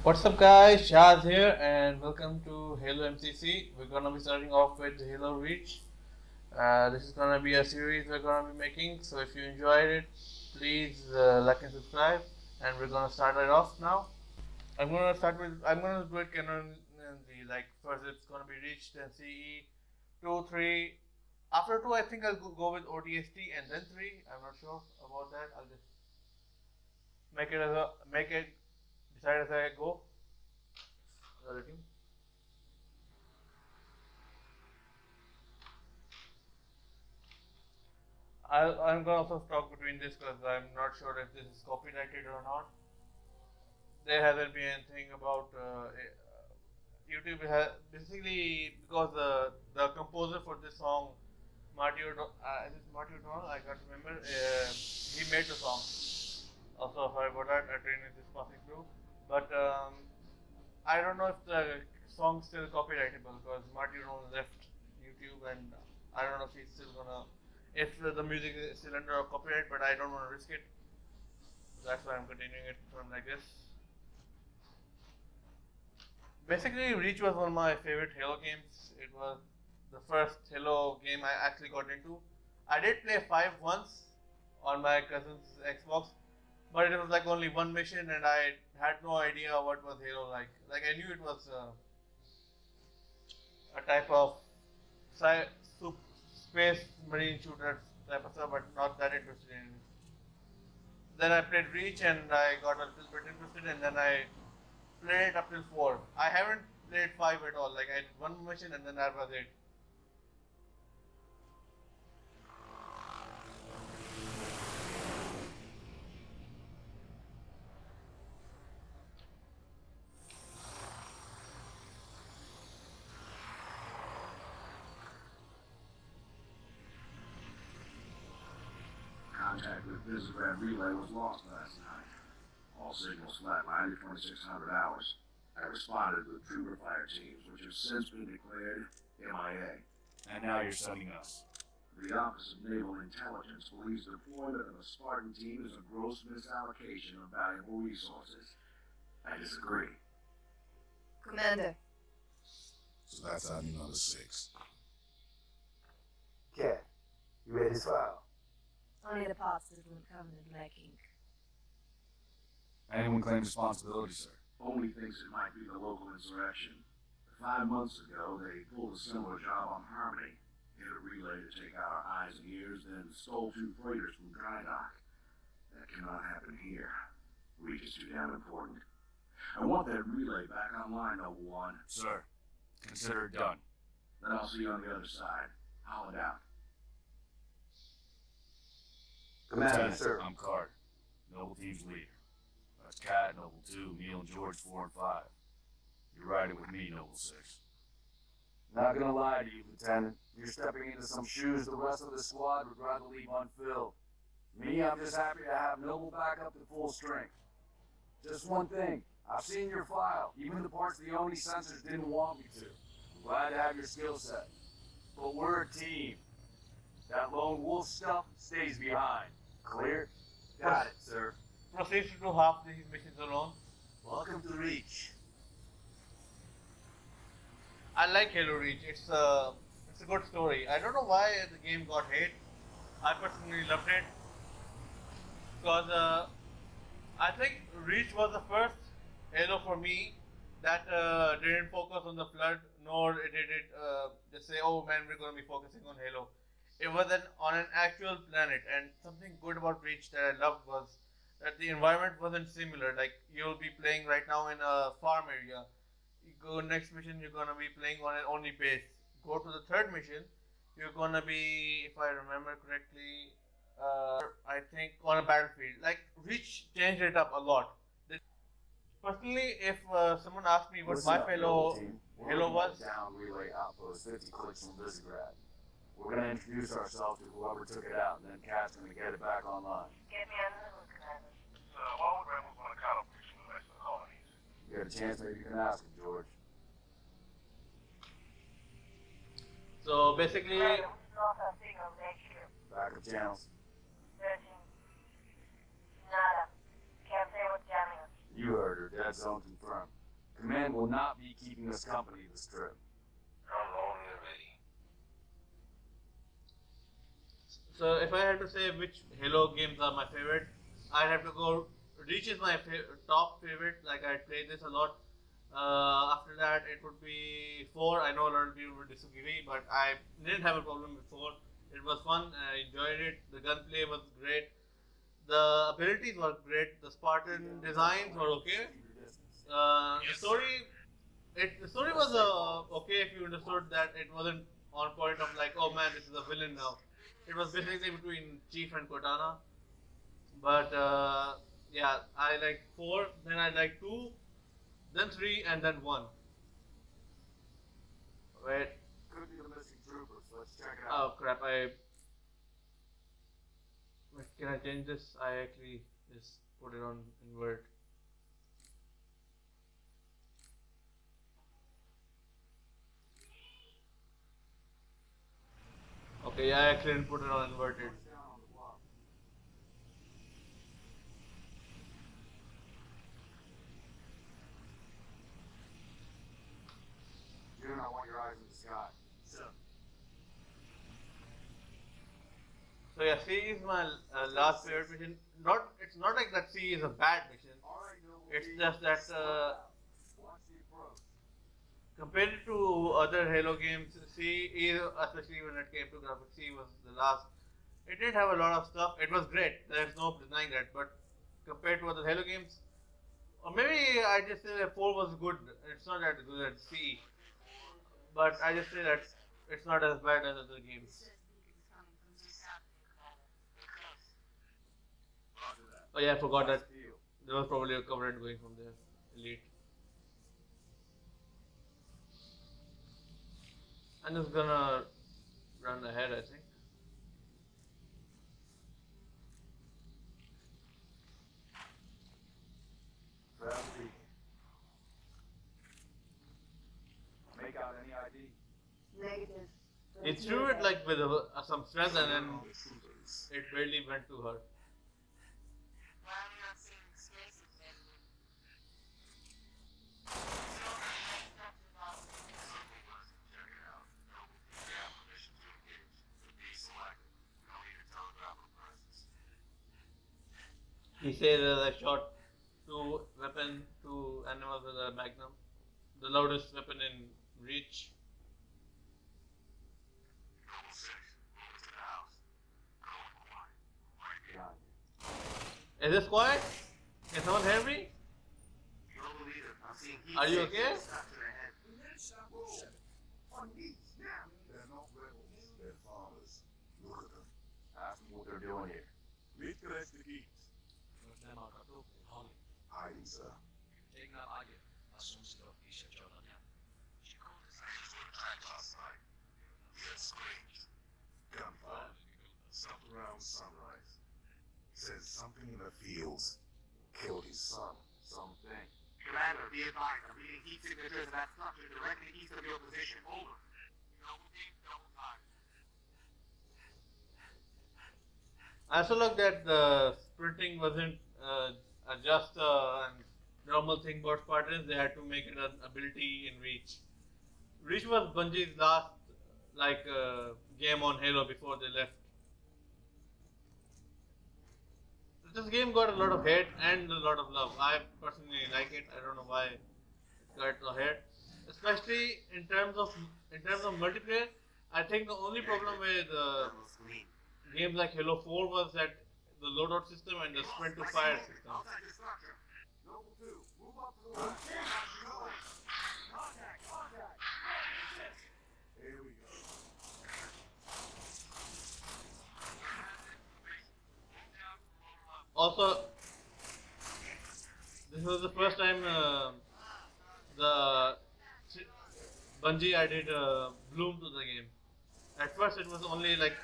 What's up guys, Shaz here and welcome to Halo MCC. We're gonna be starting off with Halo Reach. This is gonna be a series we're gonna be making, so if you enjoyed it, please like and subscribe. And we're gonna start it off now. I'm gonna do it canonically. Like first it's gonna be Reach, then CE, 2, 3. After 2 I think I'll go with ODST and then 3. I'm not sure about that. I'll just make it decide as I go. I'm gonna also talk between this because I'm not sure if this is copyrighted or not. There hasn't been anything about YouTube has basically because the composer for this song, is it Marty O'Donnell? I can't remember. He made the song. Also, sorry about that. A train is just passing through, but I don't know if the song's still copyrightable because Marty O'Donnell left YouTube, and I don't know if he's still gonna if the music is still under copyright, but I don't want to risk it. That's why I'm continuing it from like this. Basically, Reach was one of my favorite Halo games. It was the first Halo game I actually got into. I did play 5 once on my cousin's Xbox, but it was like only one mission, and I had no idea what was Halo like. Like I knew it was a type of space marine shooter type of stuff, but not that interested in it. Then I played Reach and I got a little bit interested, and then I played it up till 4. I haven't played 5 at all. Like I did one mission and then that was it. Contact with Visegrad Relay was lost last night. All signals flatlined at 2600 hours. I responded with trooper fire teams, which have since been declared MIA. And now you're sending us. The Office of Naval Intelligence believes deployment of a Spartan team is a gross misallocation of valuable resources. I disagree. Commander. So that's our new number 6. Cat, you read his file? Only the parts that weren't covered in black ink. Anyone claim responsibility, sir? Only thinks it might be the local insurrection. 5 months ago, they pulled a similar job on Harmony. Hit a relay to take out our eyes and ears, then stole 2 freighters from dry dock. That cannot happen here. Reach is too damn important. I want that relay back online, Noble One. Sir, consider it done. Then I'll see you on the other side. Haul it out. Commander, Lieutenant, sir. I'm Carter, Noble Team's leader. That's Cat, Noble 2, Neil and George 4 and 5. You're riding with me, Noble 6. Not gonna lie to you, Lieutenant. You're stepping into some shoes the rest of the squad would rather leave unfilled. Me, I'm just happy to have Noble back up to full strength. Just one thing. I've seen your file. Even the parts the Oni sensors didn't want me to. I'm glad to have your skill set. But we're a team. That lone wolf stuff stays behind. Clear? Got it, sir. Proceeds to do half these missions alone. Welcome to Reach. I like Halo Reach. It's a good story. I don't know why the game got hate. I personally loved it because I think Reach was the first Halo for me that didn't focus on the flood, nor did it just say, "Oh man, we're going to be focusing on Halo." It was on an actual planet, and something good about Reach that I loved was that the environment wasn't similar. Like you'll be playing right now in a farm area. You go next mission, you're gonna be playing on an only base. Go to the third mission, you're gonna be, if I remember correctly, I think on a battlefield. Like Reach changed it up a lot. Personally, if someone asked me what my fellow Halo was, Down relay outpost 50 clicks from Visegrad. We're gonna introduce ourselves to whoever took it out, and then Cat's gonna get it back online. Get me under the hood, Commander. So, why would rebels want to counterfeit from the rest of the colonies? You got a chance, maybe you can ask him, George. so basically, Commander, we lost our signal next year. Backup channels. Searching. Nada. Can't say what's jamming us. You heard her. Dead zone confirmed. Command will not be keeping us company this trip. I'm lonely already. So if I had to say which Halo games are my favorite, I'd have to go. Reach is my top favorite. Like I play this a lot. After that, it would be 4. I know a lot of people would disagree, but I didn't have a problem with 4. It was fun. I enjoyed it. The gunplay was great. The abilities were great. The Spartan designs were okay. The story was okay if you understood that it wasn't on point of like, oh man, this is a villain now. It was basically between Chief and Cortana. But yeah, I like 4, then I like 2, then 3, and then 1. Wait. Could be the missing troopers. Let's check it Oh out. crap! Wait, can I change this? I actually just put it on invert. Okay, I actually didn't put it on inverted. June, I want your eyes in the sky. So yeah, C is my last favorite mission. It's not like that C is a bad mission. It's just that compared to other Halo games, C is, especially when it came to graphics, C was the last. It did have a lot of stuff. It was great. There's no denying that. But compared to other Halo games, or maybe I just say that 4 was good. It's not that good as C. But I just say that it's not as bad as other games. Oh yeah, I forgot that there was probably a current going from there. Elite. I'm just gonna run ahead, I think. Gravity. Make out any ID? Negative. He threw it like with some strength and then it barely went to her. Why are we not seeing explosives anymore? Check it out. We have permission to engage. Be selective. No need to telegraph our presence. He says that I shot 2 weapon, 2 animals with a magnum. The loudest weapon in Reach. Noble 6, moving to the house. Going quiet. Right behind you. Is this quiet? Can someone hear me? Noble leader, I'm seeing heat Are you signals okay? stuck to their head. They're not rebels. They're farmers. Look at them. Ask them what they're doing here. Meet the geeks. Hiding, sir. I just went back last night. We had screams. Gunfire. Stopped around sunrise. Says something in the fields killed his son. Something. Commander, be advised, I'm reading heat signatures of that structure directly east of your position. Over. Noble team, double time. I also looked that the sprinting wasn't just a normal thing about Spartans. They had to make it an ability in Reach. Reach was Bungie's last game on Halo before they left. This game got a lot of hate and a lot of love. I personally like it. I don't know why it got a hate, especially in terms of multiplayer. I think the only problem with games like Halo 4 was that the loadout system and the sprint to fire system. Outside the structure. Noble 2, move up to the left. Contact, contact. Here we go. Also, this was the first time the Bungie added bloom to the game. At first, it was only like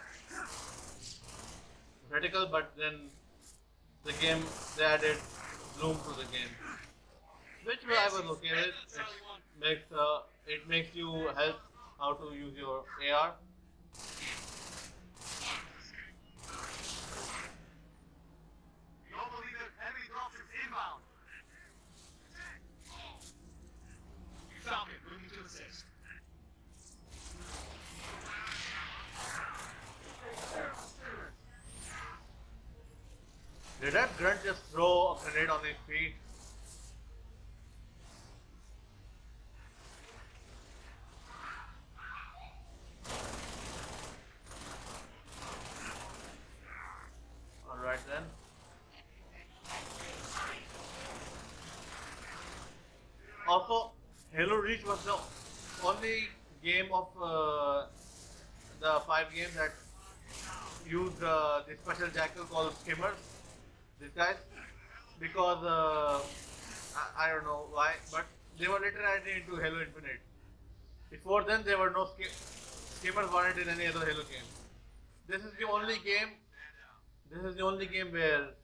vertical, but then the game they added bloom to the game, which I was okay with. It makes you help how to use your AR. Noble leader, enemy dropships inbound. Did that grunt just throw a grenade on his feet? Alright then. Also, Halo Reach was the only game of the 5 games that used the special jackal called Skimmers. These guys, because I don't know why, but they were later added into Halo Infinite. Before then, there were no skimmers weren't in any other Halo game. This is the only game. This is the only game where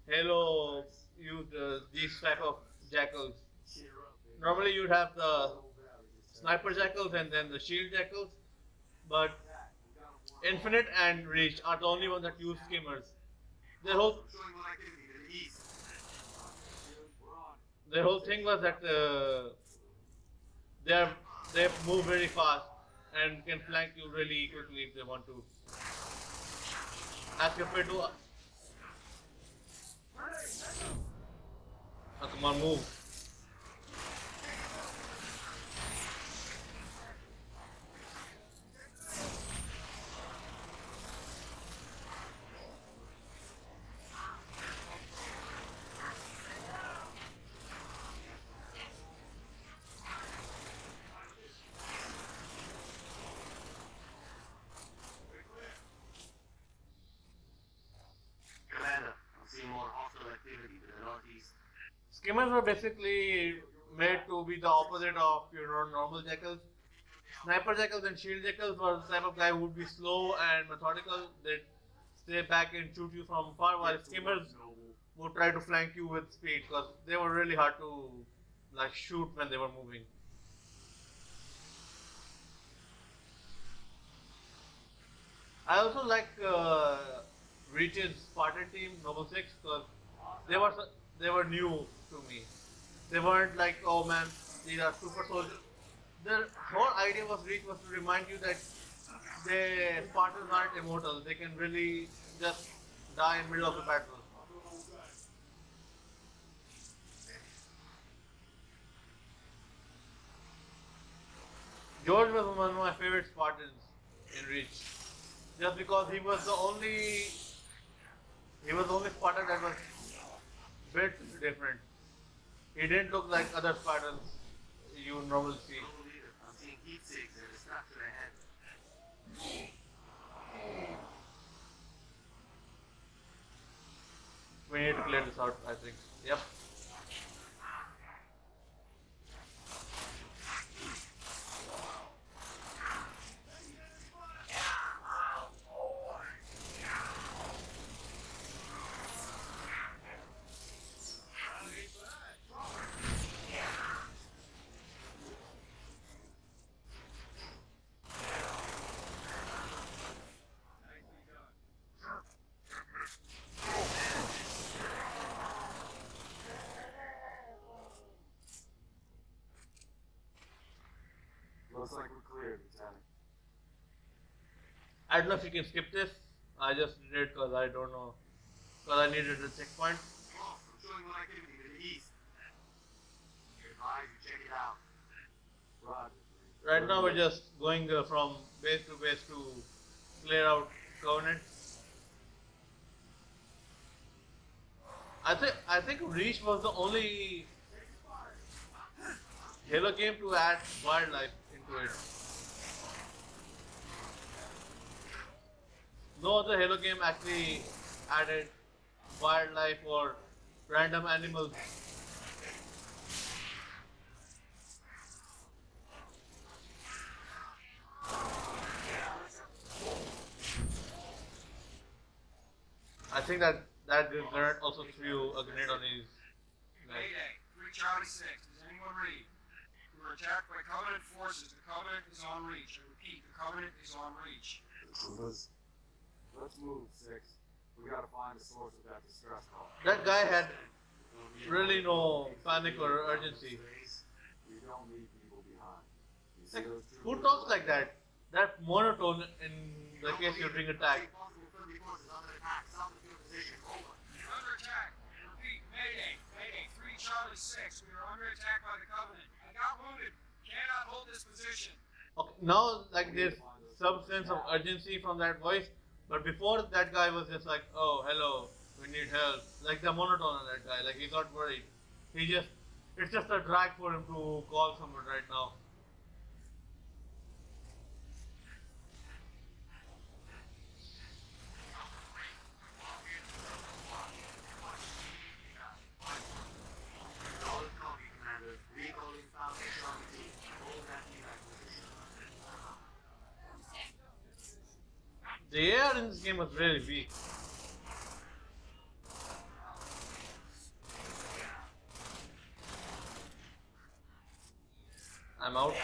Halo used these type of jackals. Normally, you'd have the sniper jackals and then the shield jackals, but Infinite and Reach are the only ones that use skimmers. Their whole thing was that they move very fast and can flank you really quickly if they want to. As compared to oh, come on, move. Skimmers were basically made to be the opposite of your normal jackals. Sniper jackals and shield jackals were the type of guy who would be slow and methodical. They'd stay back and shoot you from far, while skimmers would try to flank you with speed because they were really hard to like shoot when they were moving. I also like Reach's Spartan team, Noble 6, because they were new to me. They weren't like, oh man, these are super soldiers. The whole idea was Reach was to remind you that the Spartans aren't immortal. They can really just die in the middle of the battle. George was one of my favorite Spartans in Reach. Just because he was the only Spartan that was built different. He didn't look like other Spartans you normally see. I'm seeing heat sigs and it's stuck to the head. We need to clear this out, I think. Yep. Looks like we're clear, Lieutenant. I don't know if you can skip this. I just did it because I don't know. Because I needed a checkpoint. I'm showing one activity to the east. You're advised to check it out. Roger. Right now we're just going from base to clear out Covenant. I think Reach was the only Halo game to add wildlife into it. No other Halo game actually added wildlife or random animals. I think that grenade also threw a grenade on his leg. Mayday, 3 Charlie 6. Does anyone read? We were attacked by Covenant forces. The Covenant is on Reach. I repeat, the Covenant is on Reach. Let's move, 6. We gotta find the source of that distress call. That guy had really no panic or urgency. We don't leave people behind. You see Like, those two who talks like that? That monotone in the case you're being attacked. Possible friendly forces under attack. South of your position. Over. You're under attack. Mayday, Mayday, 3 Charlie 6. We are under attack by the Covenant. I got wounded. Cannot hold this position. Okay, now like there's some sense of urgency from that voice, but before that guy was just like, oh hello, we need help. Like the monotone on that guy, like he's not worried. It's just a drag for him to call someone right now. Solid copy, Commander. Recalling Falcon Charlie Team. Hold that evac position. The AR in this game was really weak. I'm out.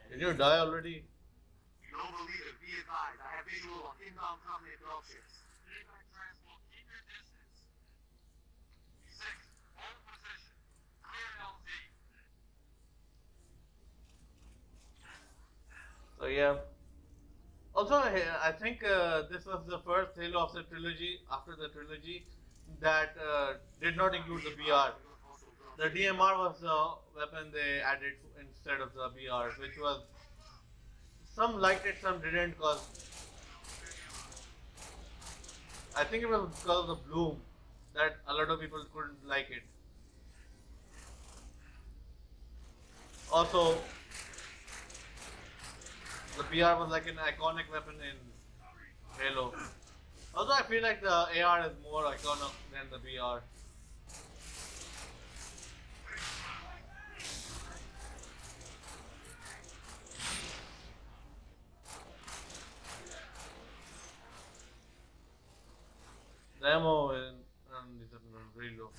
Did you die already? Noble leader, be advised. I have visual on inbound Covenant dropships. Evac transport, keep your distance. 6, hold position. Clear LZ. So yeah. Also, I think this was the first Halo of the trilogy, after the trilogy, that did not include the BR. The DMR was the weapon they added instead of the BR, which was, some liked it, some didn't, because I think it was because of the bloom that a lot of people couldn't like it. Also, the BR was like an iconic weapon in Halo. Also, I feel like the AR is more iconic than the BR. The ammo is really low.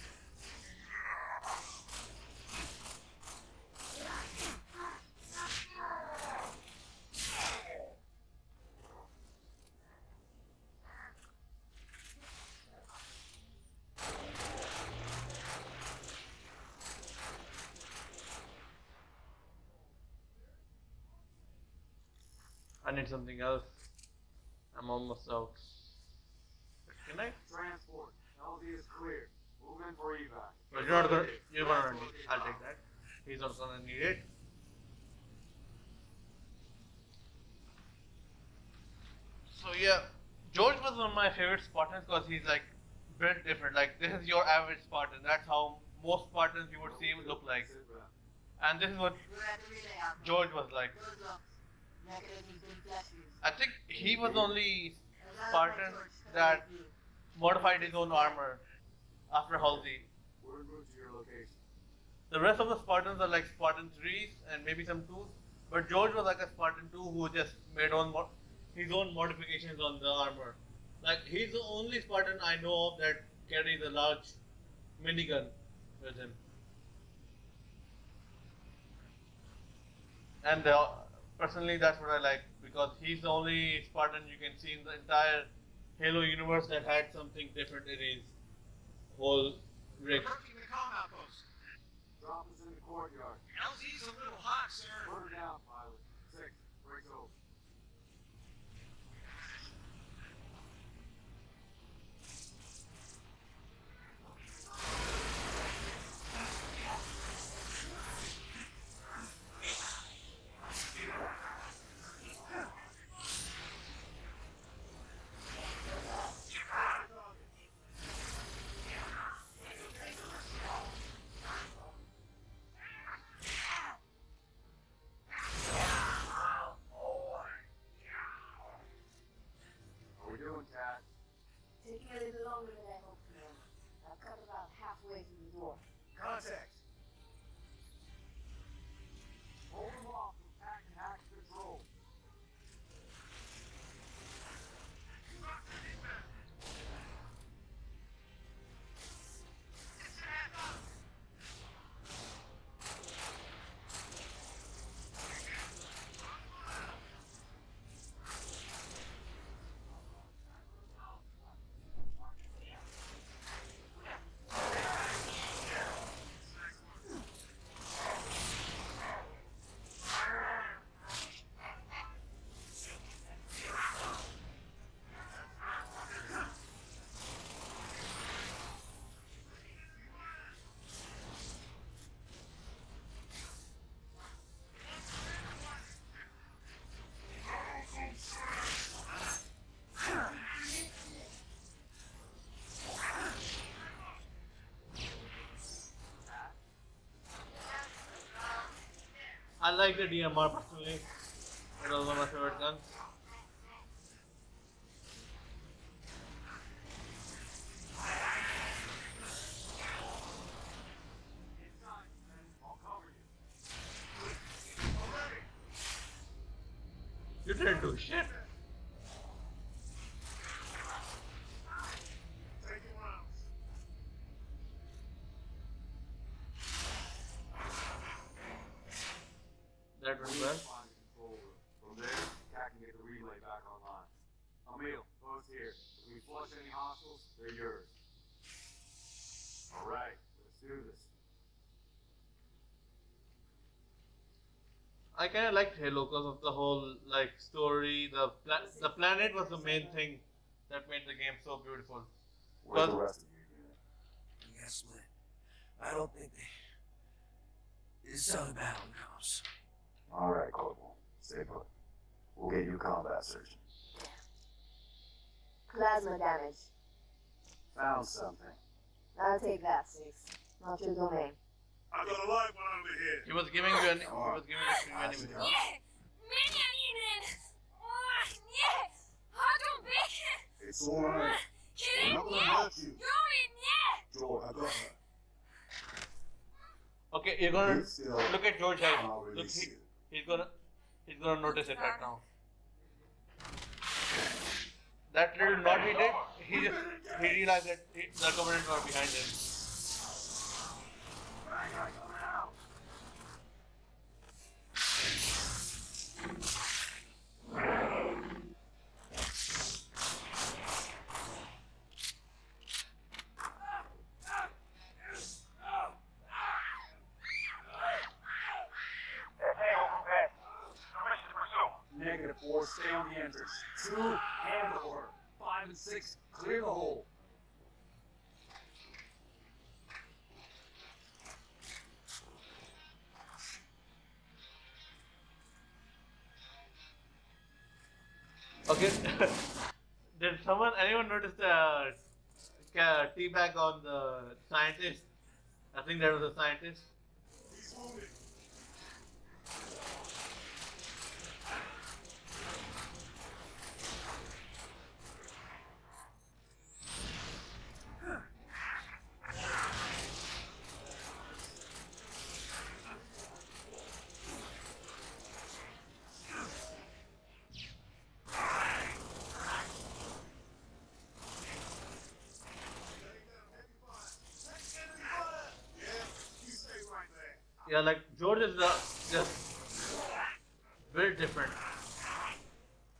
I need something else. I'm almost out. Can I? Transport. LZ is clear. Move in for evac. But you're not gonna. You're gonna need. I'll take that. He's not gonna need it. So yeah, George was one of my favorite Spartans because he's like built different. Like this is your average Spartan. That's how most Spartans you would see would look like. And this is what George was like. I think he was the only Spartan that modified his own armor after Halsey. We're en route to your location. The rest of the Spartans are like Spartan 3s and maybe some 2s, but George was like a Spartan 2 who just made his own modifications on the armor. Like he's the only Spartan I know of that carries a large minigun with him. And personally, that's what I like because he's the only Spartan you can see in the entire Halo universe that had something different in his whole rig. Approaching the comm outpost. Drop us in the courtyard. LZ's a little hot, sir. Put her down, pilot. 6, break over. How we doing, Cat? Taking a little longer than I hoped, man. I've cut about halfway through the door. Contact! Hold them off from pack and hack control. like the DMR personally. It was one of my favorite guns. You didn't do shit. Taking rounds. That went well. Find the control room. From there, Cat can get the relay back online. Emile, post here. If we flush any hostiles, they're yours. Alright, let's do this. I kind of liked Halo because of the whole like story. The planet was the main thing that made the game so beautiful. Where's the Well- rest of you unit? We got split. I don't think they. It's how the battle comes. Alright, Corporal. Stay put. We'll get you combat surgeon. Plasma damage. Found something. I'll take that, 6. Not your domain. I got a live one over here. He was giving you an he was giving it to you anyway. It's alright. I'm not gonna hurt you. George, I got her. Okay, you're gonna Keep still. look at George I'll Hyde. Look, release you. he's gonna notice it right now. That little nod he did, he realized that the Covenant were behind him. -4, stay on the entrance. 2, handle her. 5 and 6, clear the hole. Okay. Did anyone notice the teabag on the scientist? I think that was a scientist. He's wounded. Yeah, like George is just built different.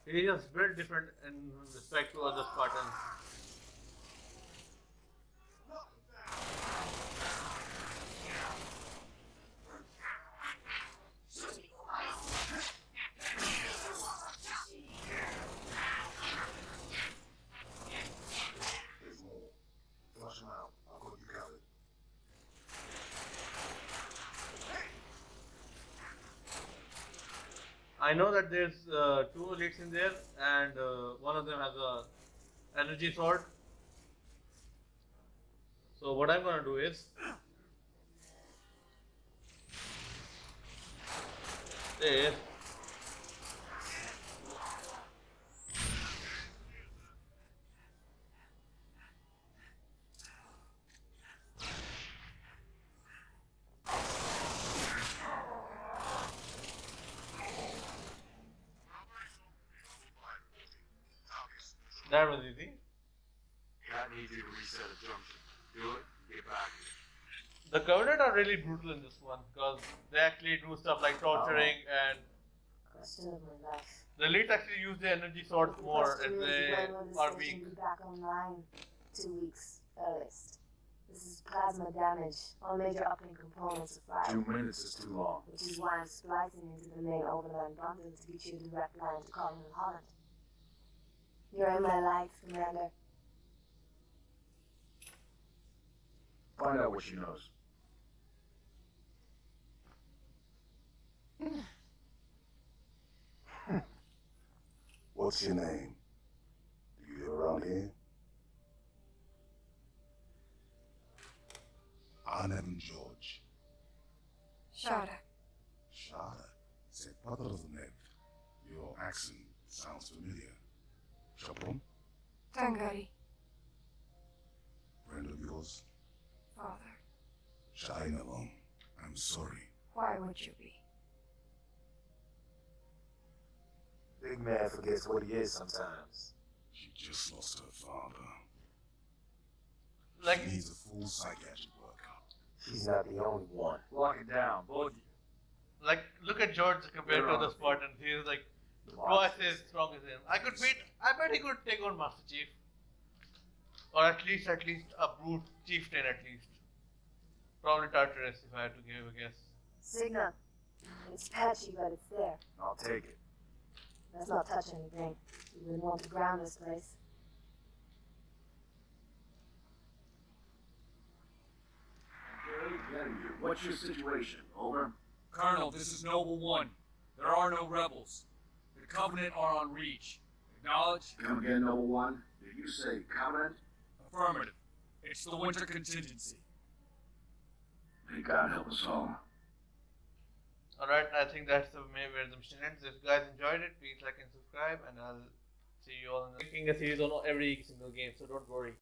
He is built different in respect to other Spartans. There's more. Flush him out. I'll got you covered. I know that there's 2 elites in there, and one of them has a energy sword. So what I'm gonna do is that was easy. Cat needs you to reset a junction. Do it, get back here. The Covenant are really brutal in this one because they actually do stuff like torturing, and Question of my life. the elites actually use the energy swords The more question if is, they when will this are station weak. be back online? 2 weeks, earliest. This is plasma damage. All major uplink components are fried. 2 minutes is too long. Which is why I'm splicing into the main overland bundle to get you a direct line to Colin and Holland. You're in my life, Commander. Find out what she knows. What's your name? Do you live around here? I'm George. Sharda. Shada. C'est pas trop net. Your accent sounds familiar. Chapron? Tangari, Friend of yours? father. Shine along. I'm sorry. Why would you be? Big man forgets what he is sometimes. She just lost her father. Like, She needs a full psychiatric workup. She's not the only one. Lock it down, both of you. like, look at George compared You're to on the the Spartans. He is like Watch twice as strong as him. I bet he could take on Master Chief, or at least a brute chieftain at least. Probably Tartarus if I had to give a guess. Signal. It's patchy, but it's there. I'll take it. Let's not touch anything. You wouldn't want to ground this place. Okay, getting you. What's your situation? Over? Colonel, this is Noble One. There are no rebels. The Covenant are on Reach. Acknowledge? Come again, Noble One. Did you say Covenant? Affirmative. It's the winter contingency. May God help us all. Alright, I think that's the main where the mission ends. If you guys enjoyed it, please like and subscribe, and I'll see you all in the making a series on every single game, so don't worry.